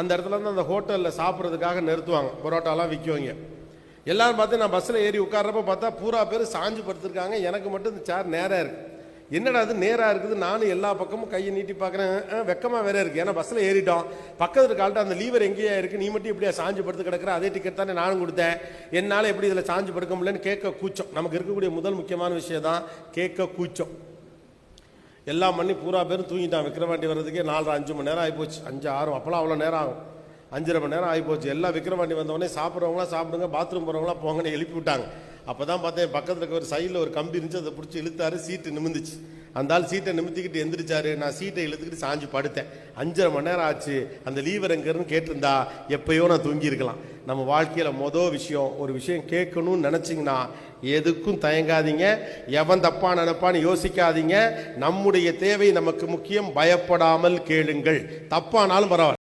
அந்த இடத்துல இருந்து அந்த ஹோட்டலில் சாப்பிட்றதுக்காக நிறுத்துவாங்க, பரோட்டாலாம் விற்குவாங்க. எல்லாரும் பார்த்து நான் பஸ்ஸில் ஏறி உட்கார்றப்ப பார்த்தா பூரா பேர் சாஞ்சு படுத்துருக்காங்க. எனக்கு மட்டும் இந்த சேர் நேராக இருக்குது. என்னடா அது நேராக இருக்குது? நானும் எல்லா பக்கமும் கையை நீட்டி பார்க்குறேன். வெக்கமாக வேற இருக்குது. ஏன்னா பஸ்ஸில் ஏறிட்டோம், பக்கத்தில் கால்ட்ட அந்த லீவர் எங்கேயா இருக்குது, நீ மட்டும் இப்படியா சாஞ்சு படுத்து கிடக்கிற, அதே டிக்கெட் தானே நானும் கொடுத்தேன், என்னால் எப்படி இதில் சாஞ்சு படுக்க முடியலன்னு கேட்க கூச்சம். நமக்கு இருக்கக்கூடிய முதல் முக்கியமான விஷயம் தான் கேட்க கூச்சம். எல்லாம் பண்ணி பூரா பேரும் தூங்கிட்டான். விக்கிரவாண்டி வர்றதுக்கே 4-5 மணி நேரம் ஆகிப்போச்சு. 5-6 அப்போலாம் அவ்வளோ நேரம் ஆகும். 5:30 மணி நேரம் ஆகிப்போச்சு. எல்லாம் விக்கிரவாண்டி வந்தவொடனே சாப்பிட்றவங்களாம் சாப்பிடுங்க, பாத்ரூம் போகிறவங்களாம் போங்கன்னு எழுப்பி விட்டாங்க. அப்போ தான் பார்த்தேன், பக்கத்தில் இருக்க ஒரு சைடில் ஒரு கம்பி இருந்துச்சு, அதை பிடிச்சி இழுத்தாரு, சீட்டு நிமிந்துச்சு. அந்த ஆள் சீட்டை நிமித்திக்கிட்டு எந்திரிச்சாரு. நான் சீட்டை இழுத்துக்கிட்டு சாஞ்சு படுத்தேன். 5:30 மணி நேரம் ஆச்சு. அந்த லீவர் எங்கன்னு கேட்டிருந்தா எப்பயோ நான் தூங்கியிருக்கலாம். நம்ம வாழ்க்கையில் மொதல் விஷயம், ஒரு விஷயம் கேட்கணும்னு நினச்சிங்கன்னா எதுக்கும் தயங்காதீங்க. எவன் தப்பா நினைப்பான்னு யோசிக்காதீங்க. நம்முடைய தேவை நமக்கு முக்கியம். பயப்படாமல் கேளுங்கள். தப்பானாலும் பரவாயில்ல.